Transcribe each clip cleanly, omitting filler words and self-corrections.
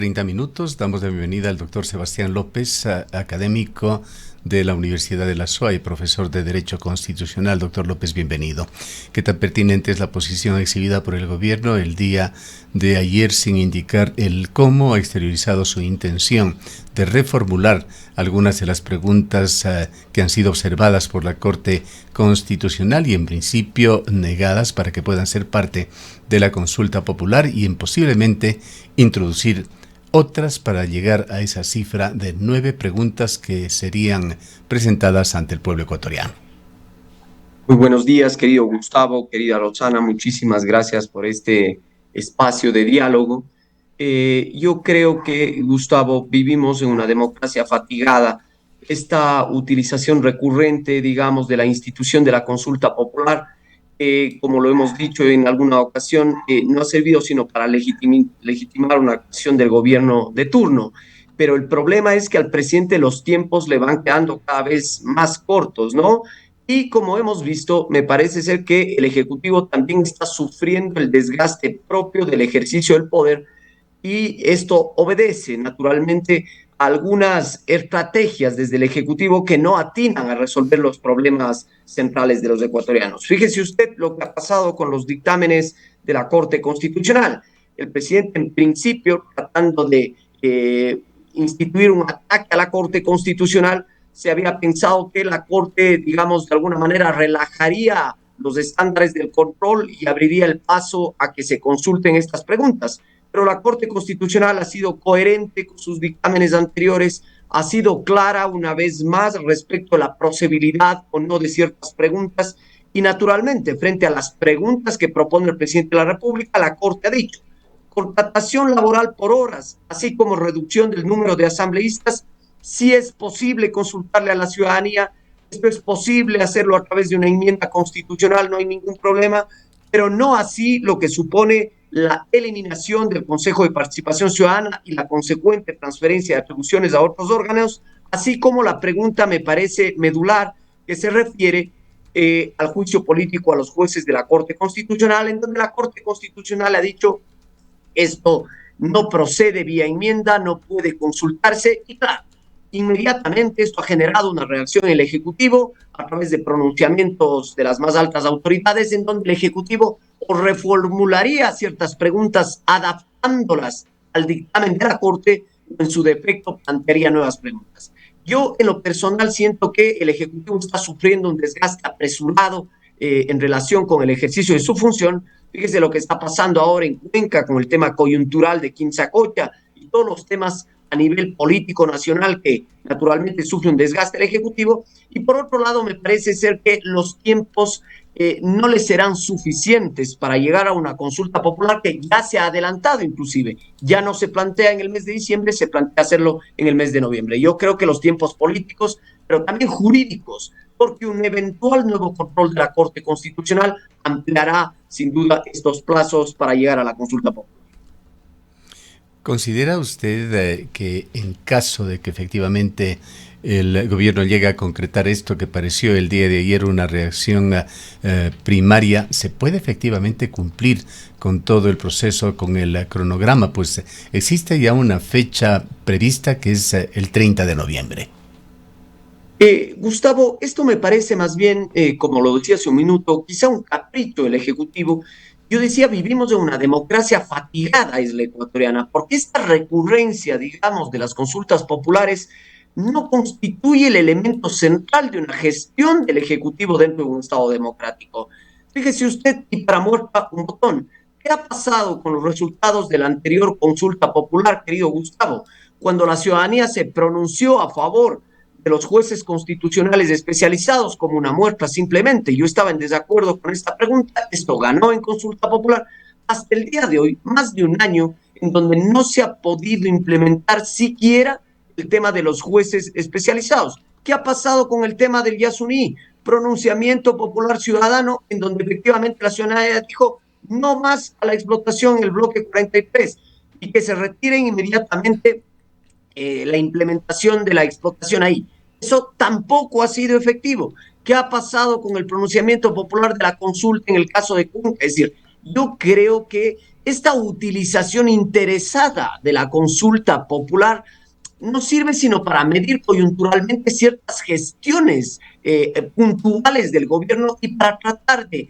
30 minutos. Damos la bienvenida al doctor Sebastián López, académico de la Universidad de la SOA y profesor de Derecho Constitucional. Doctor López, bienvenido. ¿Qué tan pertinente es la posición exhibida por el gobierno el día de ayer sin indicar el cómo ha exteriorizado su intención de reformular algunas de las preguntas que han sido observadas por la Corte Constitucional y en principio negadas para que puedan ser parte de la consulta popular y en posiblemente introducir otras para llegar a esa cifra de 9 preguntas que serían presentadas ante el pueblo ecuatoriano? Muy buenos días, querido Gustavo, querida Roxana, muchísimas gracias por este espacio de diálogo. Yo creo que, Gustavo, vivimos en una democracia fatigada. Esta utilización recurrente, digamos, de la institución de la consulta popular, como lo hemos dicho en alguna ocasión, no ha servido sino para legitimar una acción del gobierno de turno. Pero el problema es que al presidente los tiempos le van quedando cada vez más cortos, ¿no? Y como hemos visto, me parece ser que el Ejecutivo también está sufriendo el desgaste propio del ejercicio del poder y esto obedece naturalmente a algunas estrategias desde el Ejecutivo que no atinan a resolver los problemas centrales de los ecuatorianos. Fíjese usted lo que ha pasado con los dictámenes de la Corte Constitucional. El presidente, en principio, tratando de instituir un ataque a la Corte Constitucional, se había pensado que la Corte, digamos, de alguna manera relajaría los estándares del control y abriría el paso a que se consulten estas preguntas. Pero la Corte Constitucional ha sido coherente con sus dictámenes anteriores, ha sido clara una vez más respecto a la procedibilidad o no de ciertas preguntas y naturalmente frente a las preguntas que propone el presidente de la República, la Corte ha dicho contratación laboral por horas, así como reducción del número de asambleístas. Sí es posible consultarle a la ciudadanía, esto es posible hacerlo a través de una enmienda constitucional, no hay ningún problema, pero no así lo que supone la eliminación del Consejo de Participación Ciudadana y la consecuente transferencia de atribuciones a otros órganos, así como la pregunta me parece medular que se refiere al juicio político a los jueces de la Corte Constitucional, en donde la Corte Constitucional ha dicho esto no procede vía enmienda, no puede consultarse y claro, inmediatamente esto ha generado una reacción en el Ejecutivo a través de pronunciamientos de las más altas autoridades en donde el Ejecutivo o reformularía ciertas preguntas adaptándolas al dictamen de la Corte o en su defecto plantearía nuevas preguntas. Yo en lo personal siento que el Ejecutivo está sufriendo un desgaste apresurado en relación con el ejercicio de su función. Fíjese lo que está pasando ahora en Cuenca con el tema coyuntural de Quinzacocha y todos los temas a nivel político nacional que naturalmente sufre un desgaste el Ejecutivo. Y por otro lado, me parece ser que los tiempos no les serán suficientes para llegar a una consulta popular que ya se ha adelantado inclusive. Ya no se plantea en el mes de diciembre, se plantea hacerlo en el mes de noviembre. Yo creo que los tiempos políticos, pero también jurídicos, porque un eventual nuevo control de la Corte Constitucional ampliará sin duda estos plazos para llegar a la consulta popular. ¿Considera usted que en caso de que efectivamente el gobierno llegue a concretar esto que pareció el día de ayer una reacción primaria, se puede efectivamente cumplir con todo el proceso, con el cronograma? Pues existe ya una fecha prevista que es el 30 de noviembre. Gustavo, esto me parece más bien, como lo decía hace un minuto, quizá un capricho del Ejecutivo. Yo decía, vivimos en una democracia fatigada, es la ecuatoriana, porque esta recurrencia, digamos, de las consultas populares no constituye el elemento central de una gestión del Ejecutivo dentro de un Estado democrático. Fíjese usted, y para muerta un botón, ¿qué ha pasado con los resultados de la anterior consulta popular, querido Gustavo? Cuando la ciudadanía se pronunció a favor de los jueces constitucionales especializados como una muestra simplemente. Yo estaba en desacuerdo con esta pregunta, esto ganó en consulta popular hasta el día de hoy, más de un año, en donde no se ha podido implementar siquiera el tema de los jueces especializados. ¿Qué ha pasado con el tema del Yasuní? Pronunciamiento popular ciudadano, en donde efectivamente la ciudadanía dijo no más a la explotación en el bloque 43 y que se retiren inmediatamente la implementación de la explotación ahí. Eso tampoco ha sido efectivo. ¿Qué ha pasado con el pronunciamiento popular de la consulta en el caso de Cuenca? Es decir, yo creo que esta utilización interesada de la consulta popular no sirve sino para medir coyunturalmente ciertas gestiones puntuales del gobierno y para tratar de,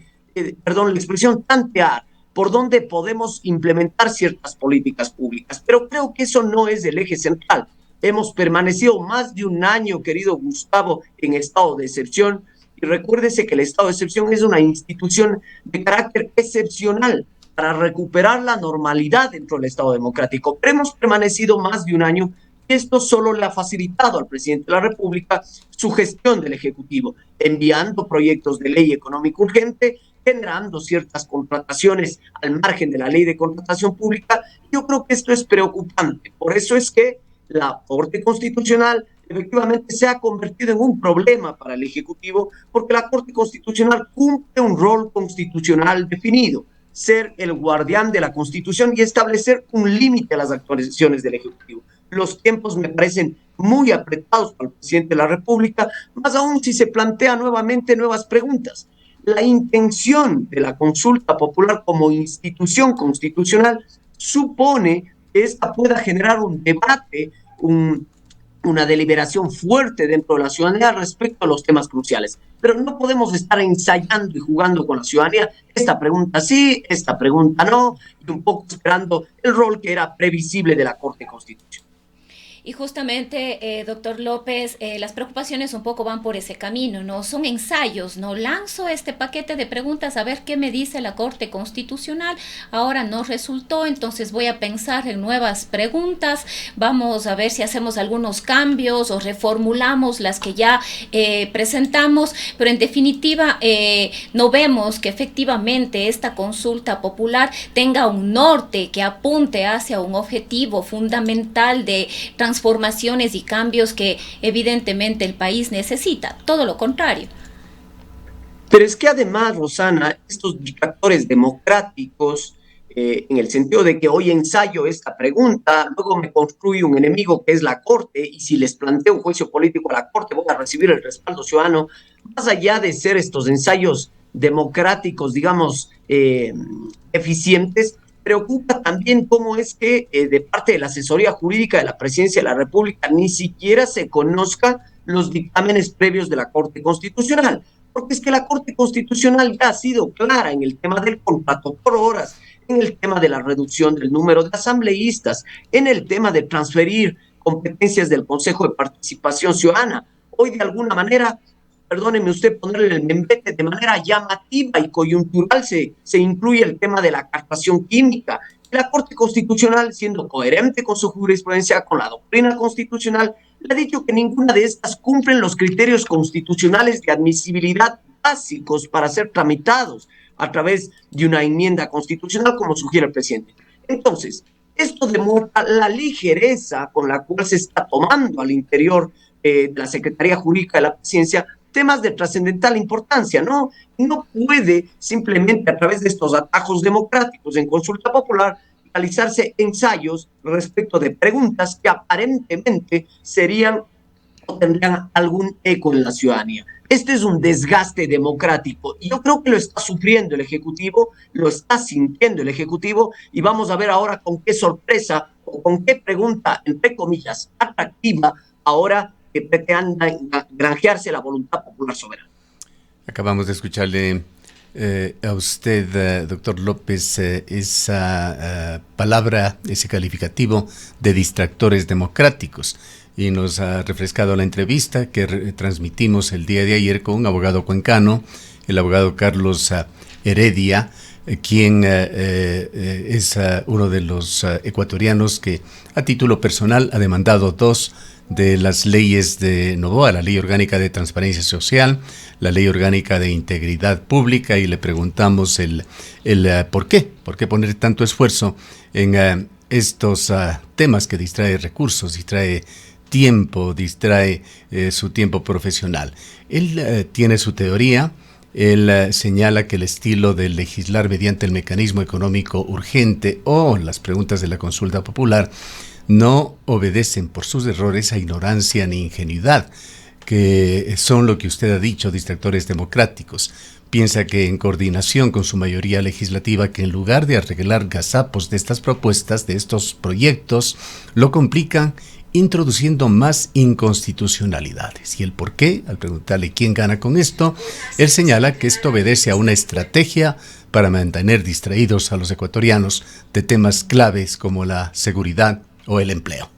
perdón la expresión, tantear por dónde podemos implementar ciertas políticas públicas. Pero creo que eso no es el eje central. Hemos permanecido más de un año, querido Gustavo, en estado de excepción. Y recuérdese que el estado de excepción es una institución de carácter excepcional para recuperar la normalidad dentro del Estado democrático. Pero hemos permanecido más de un año. Esto solo le ha facilitado al presidente de la República su gestión del Ejecutivo, enviando proyectos de ley económica urgente, generando ciertas contrataciones al margen de la ley de contratación pública. Yo creo que esto es preocupante. Por eso es que la Corte Constitucional efectivamente se ha convertido en un problema para el Ejecutivo, porque la Corte Constitucional cumple un rol constitucional definido, ser el guardián de la Constitución y establecer un límite a las actuaciones del Ejecutivo. Los tiempos me parecen muy apretados para el presidente de la República, más aún si se plantea nuevamente nuevas preguntas. La intención de la consulta popular como institución constitucional supone que esta pueda generar un debate, una deliberación fuerte dentro de la ciudadanía respecto a los temas cruciales. Pero no podemos estar ensayando y jugando con la ciudadanía, esta pregunta sí, esta pregunta no, y un poco esperando el rol que era previsible de la Corte Constitucional. Y justamente, doctor López, las preocupaciones un poco van por ese camino, ¿no? Son ensayos, ¿no? Lanzo este paquete de preguntas a ver qué me dice la Corte Constitucional. Ahora no resultó, entonces voy a pensar en nuevas preguntas. Vamos a ver si hacemos algunos cambios o reformulamos las que ya presentamos. Pero en definitiva, no vemos que efectivamente esta consulta popular tenga un norte que apunte hacia un objetivo fundamental de transformaciones y cambios que evidentemente el país necesita, todo lo contrario. Pero es que además, Rosana, estos dictadores democráticos, en el sentido de que hoy ensayo esta pregunta, luego me construye un enemigo que es la Corte, y si les planteo un juicio político a la Corte voy a recibir el respaldo ciudadano, más allá de ser estos ensayos democráticos, digamos, eficientes, preocupa también cómo es que de parte de la asesoría jurídica de la Presidencia de la República ni siquiera se conozcan los dictámenes previos de la Corte Constitucional, porque es que la Corte Constitucional ya ha sido clara en el tema del contrato por horas, en el tema de la reducción del número de asambleístas, en el tema de transferir competencias del Consejo de Participación Ciudadana. Hoy de alguna manera, perdóneme usted ponerle el membete, de manera llamativa y coyuntural se incluye el tema de la captación química. La Corte Constitucional, siendo coherente con su jurisprudencia, con la doctrina constitucional, le ha dicho que ninguna de estas cumplen los criterios constitucionales de admisibilidad básicos para ser tramitados a través de una enmienda constitucional, como sugiere el presidente. Entonces, esto demuestra la ligereza con la cual se está tomando al interior de la Secretaría Jurídica de la Presidencia temas de trascendental importancia, ¿no? No puede simplemente a través de estos atajos democráticos en consulta popular realizarse ensayos respecto de preguntas que aparentemente serían o tendrían algún eco en la ciudadanía. Este es un desgaste democrático y yo creo que lo está sufriendo el Ejecutivo, lo está sintiendo el Ejecutivo y vamos a ver ahora con qué sorpresa o con qué pregunta, entre comillas, atractiva ahora que pretenda granjearse la voluntad popular soberana. Acabamos de escucharle a usted, doctor López, esa palabra, ese calificativo de distractores democráticos. Y nos ha refrescado la entrevista que transmitimos el día de ayer con un abogado cuencano, el abogado Carlos Heredia, quien es uno de los ecuatorianos que a título personal ha demandado dos de las leyes de Noboa, la Ley Orgánica de Transparencia Social, la Ley Orgánica de Integridad Pública, y le preguntamos el por qué poner tanto esfuerzo en estos temas que distrae recursos, distrae tiempo, distrae su tiempo profesional. Él tiene su teoría. Él señala que el estilo de legislar mediante el mecanismo económico urgente o las preguntas de la consulta popular no obedecen por sus errores a ignorancia ni ingenuidad, que son lo que usted ha dicho, distractores democráticos. piensa que en coordinación con su mayoría legislativa, que en lugar de arreglar gazapos de estas propuestas, de estos proyectos, lo complican introduciendo más inconstitucionalidades. ¿Y el por qué? Al preguntarle quién gana con esto, él señala que esto obedece a una estrategia para mantener distraídos a los ecuatorianos de temas claves como la seguridad o el empleo.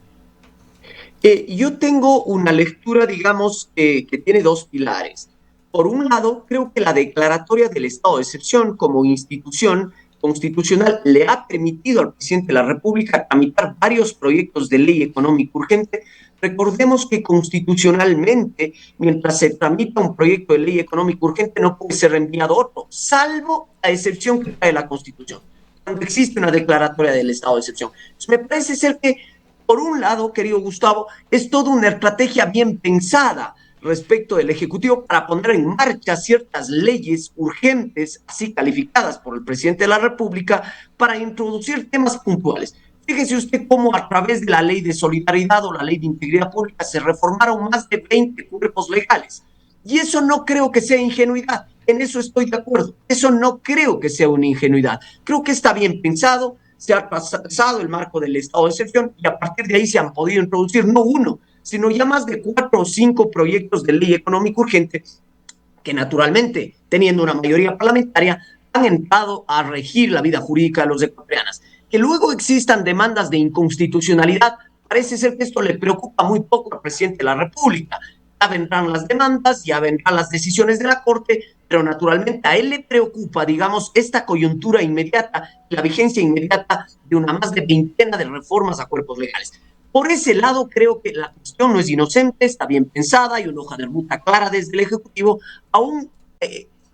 Yo tengo una lectura, digamos, que tiene dos pilares. Por un lado, creo que la declaratoria del estado de excepción como institución constitucional le ha permitido al presidente de la República tramitar varios proyectos de ley económica urgente. Recordemos que constitucionalmente, mientras se tramita un proyecto de ley económica urgente, no puede ser enviado otro, salvo la excepción que trae la Constitución, cuando existe una declaratoria del estado de excepción. Entonces, me parece ser que, por un lado, querido Gustavo, es toda una estrategia bien pensada respecto del Ejecutivo para poner en marcha ciertas leyes urgentes, así calificadas por el presidente de la República, para introducir temas puntuales. Fíjese usted cómo a través de la ley de solidaridad o la ley de integridad pública se reformaron más de 20 cuerpos legales. Y eso no creo que sea ingenuidad, en eso estoy de acuerdo. Eso no creo que sea una ingenuidad. Creo que está bien pensado, se ha pasado el marco del estado de excepción y a partir de ahí se han podido introducir no uno, sino ya más de 4 o 5 proyectos de ley económica urgente que naturalmente, teniendo una mayoría parlamentaria, han entrado a regir la vida jurídica de los ecuatorianos. Que luego existan demandas de inconstitucionalidad, parece ser que esto le preocupa muy poco al presidente de la República. Ya vendrán las demandas, ya vendrán las decisiones de la Corte, pero naturalmente a él le preocupa, digamos, esta coyuntura inmediata, la vigencia inmediata de una más de veintena de reformas a cuerpos legales. Por ese lado, creo que la cuestión no es inocente, está bien pensada, hay una hoja de ruta clara desde el Ejecutivo, aún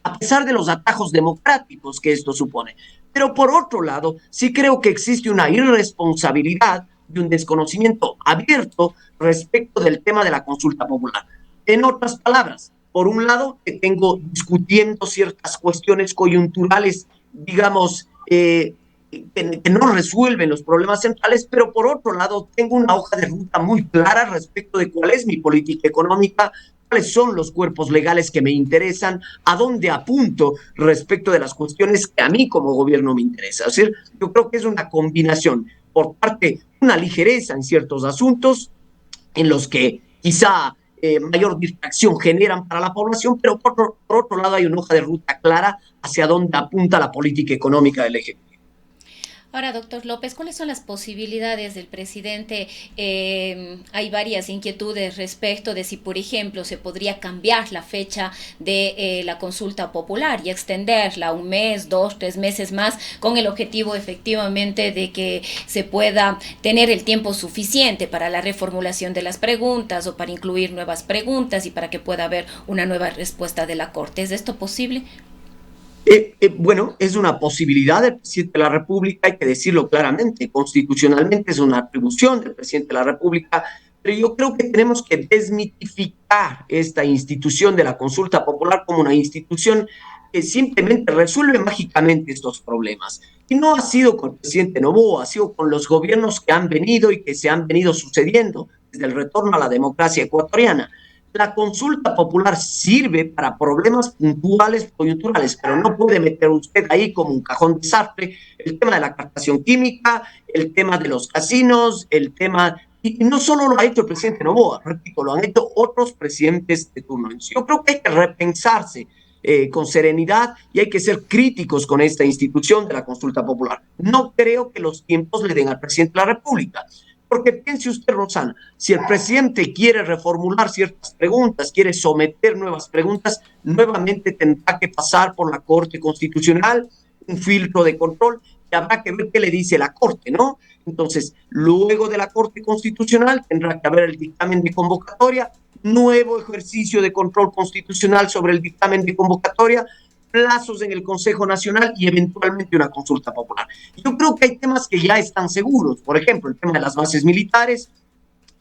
a pesar de los atajos democráticos que esto supone. Pero por otro lado, sí creo que existe una irresponsabilidad y un desconocimiento abierto respecto del tema de la consulta popular. En otras palabras, por un lado, te tengo discutiendo ciertas cuestiones coyunturales, digamos, que no resuelven los problemas centrales, pero por otro lado tengo una hoja de ruta muy clara respecto de cuál es mi política económica, cuáles son los cuerpos legales que me interesan, a dónde apunto respecto de las cuestiones que a mí como gobierno me interesa. Es decir, yo creo que es una combinación, por parte, una ligereza en ciertos asuntos en los que quizá mayor distracción generan para la población, pero por otro lado hay una hoja de ruta clara hacia dónde apunta la política económica del Ejecutivo. Ahora, doctor López, ¿cuáles son las posibilidades del presidente? Hay varias inquietudes respecto de si, por ejemplo, se podría cambiar la fecha de la consulta popular y extenderla 1 mes, 2, 3 meses más, con el objetivo efectivamente de que se pueda tener el tiempo suficiente para la reformulación de las preguntas o para incluir nuevas preguntas y para que pueda haber una nueva respuesta de la Corte. ¿Es esto posible? Bueno, es una posibilidad del presidente de la República, hay que decirlo claramente, constitucionalmente es una atribución del presidente de la República, pero yo creo que tenemos que desmitificar esta institución de la consulta popular como una institución que simplemente resuelve mágicamente estos problemas. Y no ha sido con el presidente Noboa, ha sido con los gobiernos que han venido y que se han venido sucediendo desde el retorno a la democracia ecuatoriana. La consulta popular sirve para problemas puntuales, coyunturales, pero no puede meter usted ahí como un cajón desastre el tema de la captación química, el tema de los casinos, el tema... Y no solo lo ha hecho el presidente Noboa, repito, lo han hecho otros presidentes de turno. Yo creo que hay que repensarse con serenidad y hay que ser críticos con esta institución de la consulta popular. No creo que los tiempos le den al presidente de la República. Porque piense usted, Rosana, si el presidente quiere reformular ciertas preguntas, quiere someter nuevas preguntas, nuevamente tendrá que pasar por la Corte Constitucional, un filtro de control, y habrá que ver qué le dice la Corte, ¿no? Entonces, luego de la Corte Constitucional tendrá que haber el dictamen de convocatoria, nuevo ejercicio de control constitucional sobre el dictamen de convocatoria, plazos en el Consejo Nacional y eventualmente una consulta popular. Yo creo que hay temas que ya están seguros, por ejemplo, el tema de las bases militares,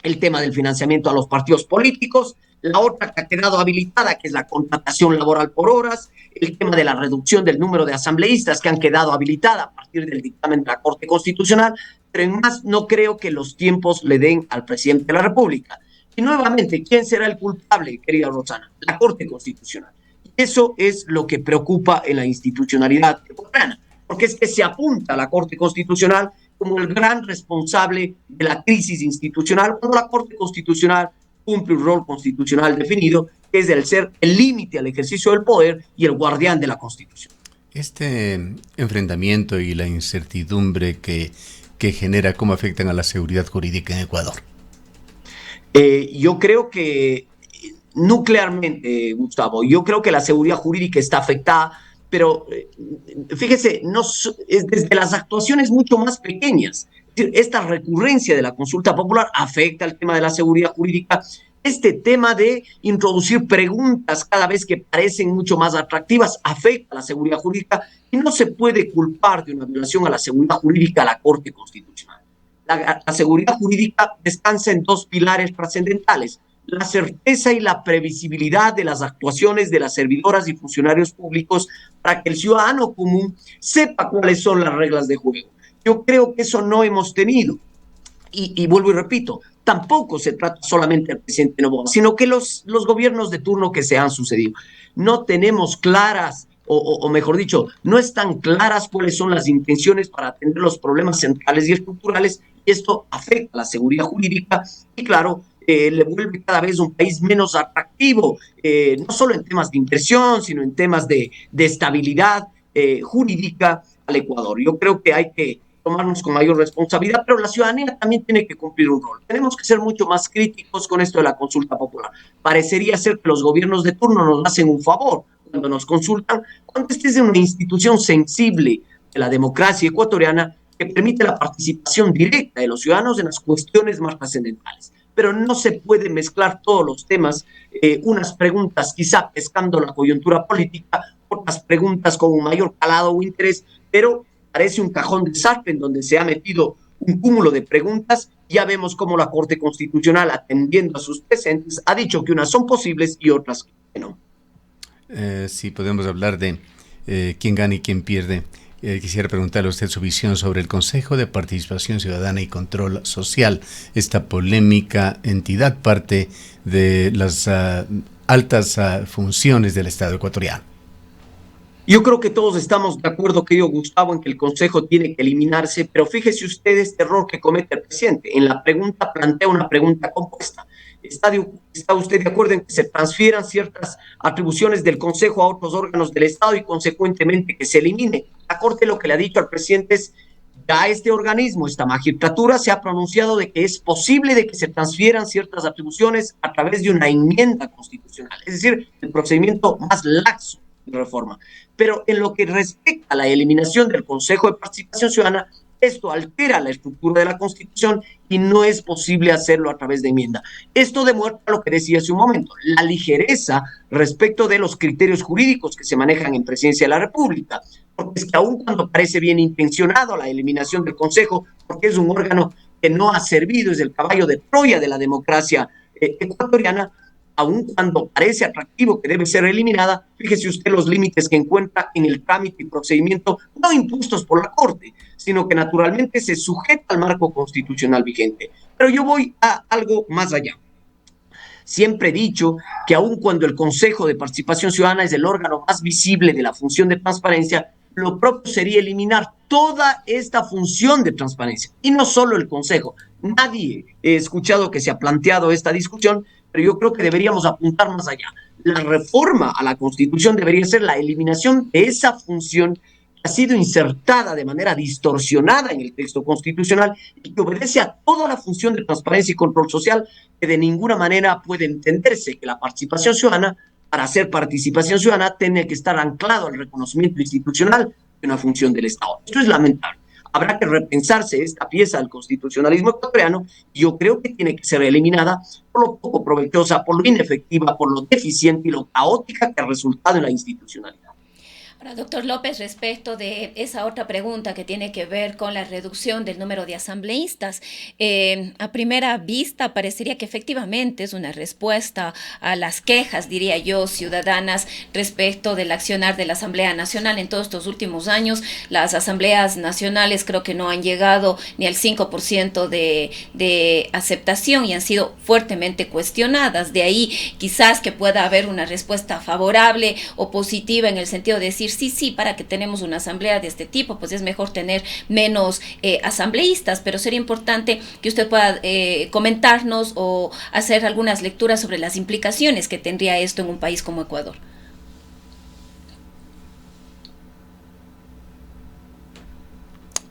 el tema del financiamiento a los partidos políticos, la otra que ha quedado habilitada, que es la contratación laboral por horas, el tema de la reducción del número de asambleístas que han quedado habilitada a partir del dictamen de la Corte Constitucional, pero en más no creo que los tiempos le den al presidente de la República. Y nuevamente, ¿quién será el culpable, querida Rosana? La Corte Constitucional. Eso es lo que preocupa en la institucionalidad ecuatoriana, porque es que se apunta a la Corte Constitucional como el gran responsable de la crisis institucional, cuando la Corte Constitucional cumple un rol constitucional definido, que es el ser el límite al ejercicio del poder y el guardián de la Constitución. Este enfrentamiento y la incertidumbre que genera, ¿cómo afectan a la seguridad jurídica en Ecuador? Yo creo que nuclearmente, Gustavo, yo creo que la seguridad jurídica está afectada, pero fíjese, no, es desde las actuaciones mucho más pequeñas. Esta recurrencia de la consulta popular afecta al tema de la seguridad jurídica. Este tema de introducir preguntas cada vez que parecen mucho más atractivas afecta a la seguridad jurídica y no se puede culpar de una violación a la seguridad jurídica a la Corte Constitucional. La seguridad jurídica descansa en dos pilares trascendentales: la certeza y la previsibilidad de las actuaciones de las servidoras y funcionarios públicos para que el ciudadano común sepa cuáles son las reglas de juego. Yo creo que eso no hemos tenido. Y vuelvo y repito, tampoco se trata solamente del presidente Noboa, sino que los gobiernos de turno que se han sucedido. No tenemos claras, o mejor dicho, no están claras cuáles son las intenciones para atender los problemas centrales y estructurales, y esto afecta a la seguridad jurídica y, claro, le vuelve cada vez un país menos atractivo, no solo en temas de inversión, sino en temas de estabilidad jurídica al Ecuador. Yo creo que hay que tomarnos con mayor responsabilidad, pero la ciudadanía también tiene que cumplir un rol. Tenemos que ser mucho más críticos con esto de la consulta popular. Parecería ser que los gobiernos de turno nos hacen un favor cuando nos consultan, cuando esta es una institución sensible de la democracia ecuatoriana que permite la participación directa de los ciudadanos en las cuestiones más trascendentales. Pero no se puede mezclar todos los temas, unas preguntas quizá pescando la coyuntura política, otras preguntas con un mayor calado o interés, pero parece un cajón de desastre en donde se ha metido un cúmulo de preguntas. Ya vemos cómo la Corte Constitucional, atendiendo a sus presentes, ha dicho que unas son posibles y otras que no. Sí, podemos hablar de quién gana y quién pierde. Quisiera preguntarle a usted su visión sobre el Consejo de Participación Ciudadana y Control Social. Esta polémica entidad parte de las altas funciones del Estado ecuatoriano. Yo creo que todos estamos de acuerdo, querido Gustavo, en que el Consejo tiene que eliminarse, pero fíjese usted este error que comete el presidente. En la pregunta plantea una pregunta compuesta. ¿Está usted de acuerdo en que se transfieran ciertas atribuciones del Consejo a otros órganos del Estado y consecuentemente que se elimine? La Corte lo que le ha dicho al presidente es: ya este organismo, esta magistratura, se ha pronunciado de que es posible de que se transfieran ciertas atribuciones a través de una enmienda constitucional, es decir, el procedimiento más laxo de reforma. Pero en lo que respecta a la eliminación del Consejo de Participación Ciudadana, esto altera la estructura de la Constitución y no es posible hacerlo a través de enmienda. Esto demuestra lo que decía hace un momento, la ligereza respecto de los criterios jurídicos que se manejan en Presidencia de la República, porque es que aun cuando parece bien intencionado la eliminación del Consejo, porque es un órgano que no ha servido, es el caballo de Troya de la democracia ecuatoriana, aun cuando parece atractivo que debe ser eliminada, fíjese usted los límites que encuentra en el trámite y procedimiento, no impuestos por la Corte, sino que naturalmente se sujeta al marco constitucional vigente. Pero yo voy a algo más allá. Siempre he dicho que aun cuando el Consejo de Participación Ciudadana es el órgano más visible de la función de transparencia, lo propio sería eliminar toda esta función de transparencia. Y no solo el Consejo. Nadie he escuchado que se ha planteado esta discusión, pero yo creo que deberíamos apuntar más allá. La reforma a la Constitución debería ser la eliminación de esa función que ha sido insertada de manera distorsionada en el texto constitucional y que obedece a toda la función de transparencia y control social, que de ninguna manera puede entenderse que la participación ciudadana, para hacer participación ciudadana, tiene que estar anclado al reconocimiento institucional de una función del Estado. Esto es lamentable. Habrá que repensarse esta pieza del constitucionalismo ecuatoriano y yo creo que tiene que ser eliminada por lo poco provechosa, por lo inefectiva, por lo deficiente y lo caótica que ha resultado en la institucionalidad. Ahora, doctor López, respecto de esa otra pregunta que tiene que ver con la reducción del número de asambleístas, a primera vista parecería que efectivamente es una respuesta a las quejas, diría yo, ciudadanas respecto del accionar de la Asamblea Nacional en todos estos últimos años. Las asambleas nacionales creo que no han llegado ni al 5% de aceptación y han sido fuertemente cuestionadas. De ahí quizás que pueda haber una respuesta favorable o positiva en el sentido de decir sí, para que tenemos una asamblea de este tipo, pues es mejor tener menos asambleístas, pero sería importante que usted pueda comentarnos o hacer algunas lecturas sobre las implicaciones que tendría esto en un país como Ecuador.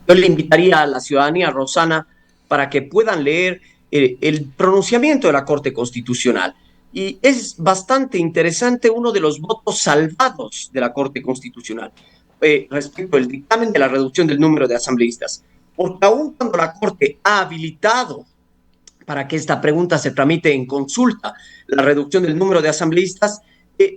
Yo le invitaría a la ciudadanía, Rosana, para que puedan leer el pronunciamiento de la Corte Constitucional. Y es bastante interesante uno de los votos salvados de la Corte Constitucional respecto al dictamen de la reducción del número de asambleístas. Porque aun cuando la Corte ha habilitado para que esta pregunta se tramite en consulta, la reducción del número de asambleístas,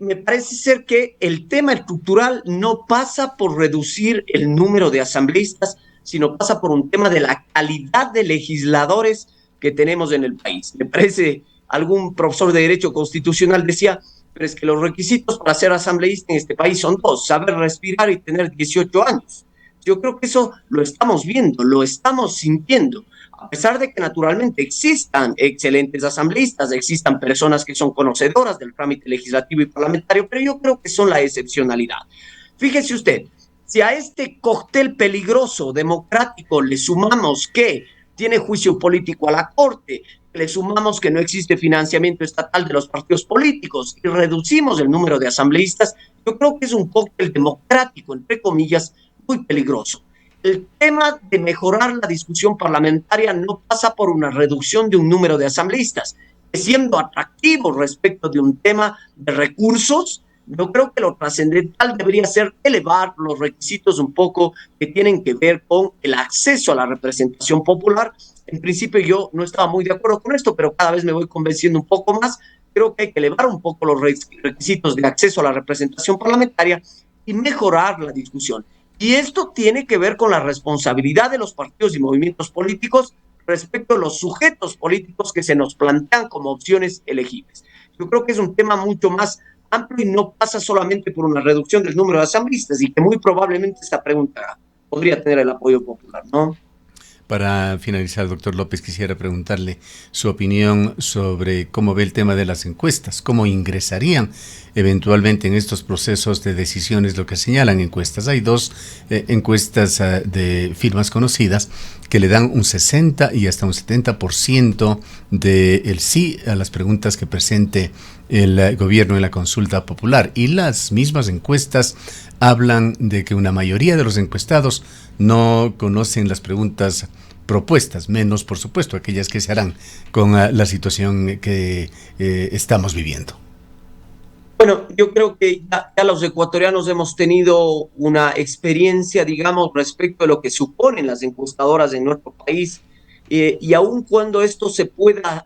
me parece ser que el tema estructural no pasa por reducir el número de asambleístas, sino pasa por un tema de la calidad de legisladores que tenemos en el país. Me parece, algún profesor de Derecho Constitucional decía, pero es que los requisitos para ser asambleísta en este país son dos: saber respirar y tener 18 años. Yo creo que eso lo estamos viendo, lo estamos sintiendo. A pesar de que naturalmente existan excelentes asambleístas, existan personas que son conocedoras del trámite legislativo y parlamentario, pero yo creo que son la excepcionalidad. Fíjese usted, si a este cóctel peligroso democrático le sumamos que tiene juicio político a la Corte, le sumamos que no existe financiamiento estatal de los partidos políticos y reducimos el número de asambleístas, yo creo que es un cóctel democrático, entre comillas, muy peligroso. El tema de mejorar la discusión parlamentaria no pasa por una reducción de un número de asambleístas, siendo atractivo respecto de un tema de recursos. Yo creo que lo trascendental debería ser elevar los requisitos un poco que tienen que ver con el acceso a la representación popular. En principio yo no estaba muy de acuerdo con esto, pero cada vez me voy convenciendo un poco más. Creo que hay que elevar un poco los requisitos de acceso a la representación parlamentaria y mejorar la discusión. Y esto tiene que ver con la responsabilidad de los partidos y movimientos políticos respecto a los sujetos políticos que se nos plantean como opciones elegibles. Yo creo que es un tema mucho más amplio y no pasa solamente por una reducción del número de asambleístas, y que muy probablemente esta pregunta podría tener el apoyo popular, ¿no? Para finalizar, doctor López, quisiera preguntarle su opinión sobre cómo ve el tema de las encuestas, cómo ingresarían eventualmente en estos procesos de decisiones, lo que señalan encuestas. Hay dos encuestas de firmas conocidas que le dan un 60 y hasta un 70% del sí a las preguntas que presente el gobierno en la consulta popular. Y las mismas encuestas hablan de que una mayoría de los encuestados no conocen las preguntas propuestas, menos, por supuesto, aquellas que se harán con la situación que estamos viviendo. Bueno, yo creo que ya los ecuatorianos hemos tenido una experiencia, digamos, respecto a lo que suponen las encuestadoras en nuestro país, y aun cuando esto se pueda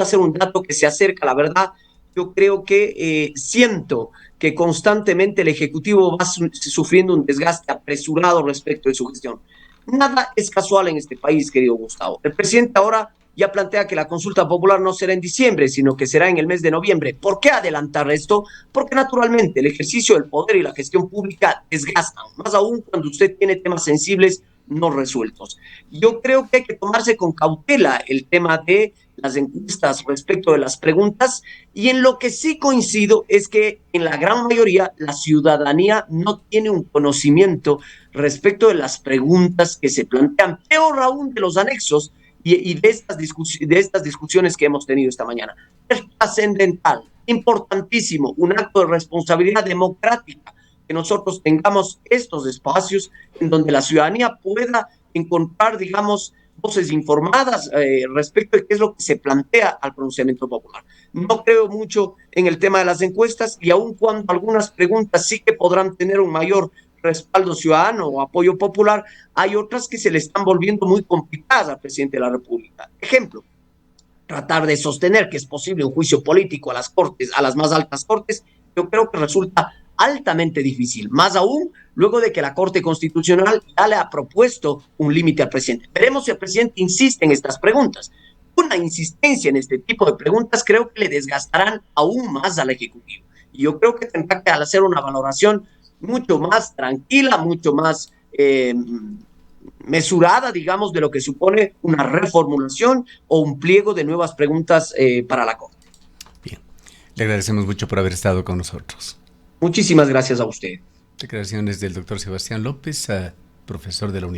ser un dato que se acerca a la verdad, yo creo que siento que constantemente el Ejecutivo va sufriendo un desgaste apresurado respecto de su gestión. Nada es casual en este país, querido Gustavo. El presidente ahora ya plantea que la consulta popular no será en diciembre, sino que será en el mes de noviembre. ¿Por qué adelantar esto? Porque naturalmente el ejercicio del poder y la gestión pública desgastan, más aún cuando usted tiene temas sensibles no resueltos. Yo creo que hay que tomarse con cautela el tema de las encuestas respecto de las preguntas, y en lo que sí coincido es que en la gran mayoría la ciudadanía no tiene un conocimiento respecto de las preguntas que se plantean, peor aún de los anexos y de estas discusiones que hemos tenido esta mañana. Es trascendental, importantísimo, un acto de responsabilidad democrática que nosotros tengamos estos espacios en donde la ciudadanía pueda encontrar, digamos, voces informadas respecto de qué es lo que se plantea al pronunciamiento popular. No creo mucho en el tema de las encuestas, y aun cuando algunas preguntas sí que podrán tener un mayor respaldo ciudadano o apoyo popular, hay otras que se le están volviendo muy complicadas al presidente de la República. Ejemplo, tratar de sostener que es posible un juicio político a las cortes, a las más altas cortes, yo creo que resulta altamente difícil, más aún luego de que la Corte Constitucional ya le ha propuesto un límite al presidente. Veremos si el presidente insiste en estas preguntas. Una insistencia en este tipo de preguntas creo que le desgastarán aún más al Ejecutivo. Y yo creo que tendrá que hacer una valoración mucho más tranquila, mucho más mesurada, digamos, de lo que supone una reformulación o un pliego de nuevas preguntas para la Corte. Bien, le agradecemos mucho por haber estado con nosotros. Muchísimas gracias a usted. Declaraciones del doctor Sebastián López, profesor de la Universidad.